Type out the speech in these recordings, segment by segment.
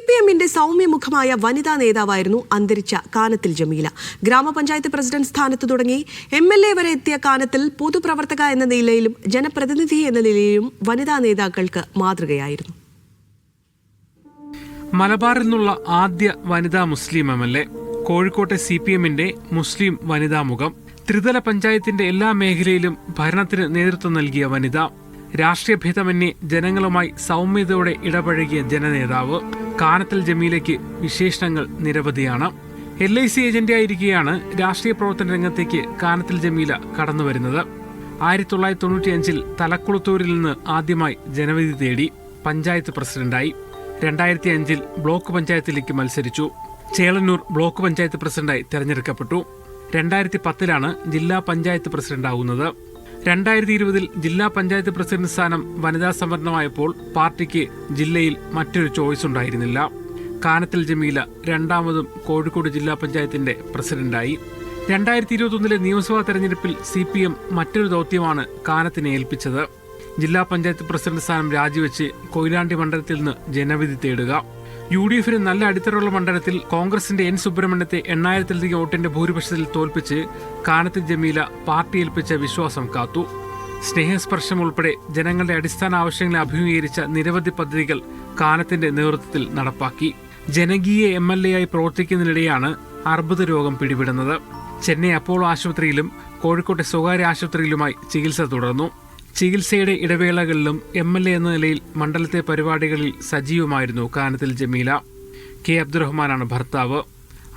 CPMന്റെ സൗമ്യമുഖമായ വനിതാ നേതാവായിരുന്നു അന്തരിച്ച കാനത്തിൽ ജമീല. ഗ്രാമപഞ്ചായത്ത് പ്രസിഡന്റ് സ്ഥാനത്ത് തുടങ്ങി MLA വരെ എത്തിയ കാനത്തിൽ പൊതുപ്രവർത്തക എന്ന നിലയിലും ജനപ്രതിനിധി എന്ന നിലയിലും വനിതാ നേതാക്കൾക്ക് മാതൃകയായിരുന്നു. മലബാറിൽ നിന്നുള്ള ആദ്യ വനിതാ മുസ്ലിം MLA, കോഴിക്കോട്ടെ CPMന്റെ മുസ്ലിം വനിതാ മുഖം, ത്രിതല പഞ്ചായത്തിന്റെ എല്ലാ മേഖലയിലും ഭരണത്തിന് നേതൃത്വം നൽകിയ വനിത, രാഷ്ട്രീയ ഭേദമന്യേ ജനങ്ങളുമായി സൗമ്യതയോടെ ഇടപഴകിയ ജനനേതാവ്. കാനത്തിൽ ജമീലയ്ക്ക് വിശേഷണങ്ങൾ നിരവധിയാണ്. LIC ഏജന്റായിരിക്കെയാണ് രാഷ്ട്രീയ പ്രവർത്തന രംഗത്തേക്ക് കാനത്തിൽ ജമീല കടന്നുവരുന്നത്. 1995 തലക്കുളത്തൂരിൽ നിന്ന് ആദ്യമായി ജനവിധി തേടി പഞ്ചായത്ത് പ്രസിഡന്റായി. 2005 ബ്ലോക്ക് പഞ്ചായത്തിലേക്ക് മത്സരിച്ചു. ചേളന്നൂർ ബ്ലോക്ക് പഞ്ചായത്ത് പ്രസിഡന്റായി തെരഞ്ഞെടുക്കപ്പെട്ടു. 2010 ജില്ലാ പഞ്ചായത്ത് പ്രസിഡന്റാവുന്നത്. 2020 ജില്ലാ പഞ്ചായത്ത് പ്രസിഡന്റ് സ്ഥാനം വനിതാ സംവരണമായപ്പോൾ പാർട്ടിക്ക് ജില്ലയിൽ മറ്റൊരു ചോയ്സ് ഉണ്ടായിരുന്നില്ല. കാനത്തിൽ ജമീല രണ്ടാമതും കോഴിക്കോട് ജില്ലാ പഞ്ചായത്തിന്റെ പ്രസിഡന്റായി. 2021 നിയമസഭാ തെരഞ്ഞെടുപ്പിൽ CPM മറ്റൊരു ദൗത്യമാണ് കാനത്തിനെ ഏൽപ്പിച്ചത്. ജില്ലാ പഞ്ചായത്ത് പ്രസിഡന്റ് സ്ഥാനം രാജിവെച്ച് കൊയിലാണ്ടി മണ്ഡലത്തിൽ നിന്ന് ജനവിധി തേടുക. UDFന് നല്ല അടിത്തറയുള്ള മണ്ഡലത്തിൽ കോൺഗ്രസിന്റെ N സുബ്രഹ്മണ്യത്തെ 8000-ലധികം വോട്ടിന്റെ ഭൂരിപക്ഷത്തിൽ തോൽപ്പിച്ച് കാനത്തിൽ ജമീല പാർട്ടി ഏൽപ്പിച്ച വിശ്വാസം കാത്തു. സ്നേഹസ്പർശം ഉൾപ്പെടെ ജനങ്ങളുടെ അടിസ്ഥാന ആവശ്യങ്ങളെ അഭിമുഖീകരിച്ച നിരവധി പദ്ധതികൾ കാനത്തിന്റെ നേതൃത്വത്തിൽ നടപ്പാക്കി. ജനകീയ MLA ആയി പ്രവർത്തിക്കുന്നതിനിടെയാണ് അർബുദ രോഗം പിടിപെടുന്നത്. ചെന്നൈ അപ്പോളോ ആശുപത്രിയിലും കോഴിക്കോട്ടെ സ്വകാര്യ ആശുപത്രിയിലുമായി ചികിത്സ തുടർന്നു. ചികിത്സയുടെ ഇടവേളകളിലും MLA എന്ന നിലയിൽ മണ്ഡലത്തെ പരിപാടികളിൽ സജീവമായിരുന്നു കാനത്തിൽ ജമീല. K അബ്ദുറഹ്മാനാണ് ഭർത്താവ്.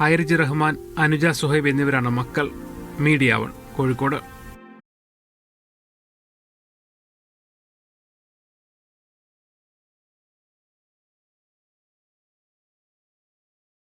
ഐറിജ് റഹ്മാൻ, അനുജ സുഹൈബ് എന്നിവരാണ് മക്കൾ. മീഡിയ 1 കോഴിക്കോട്.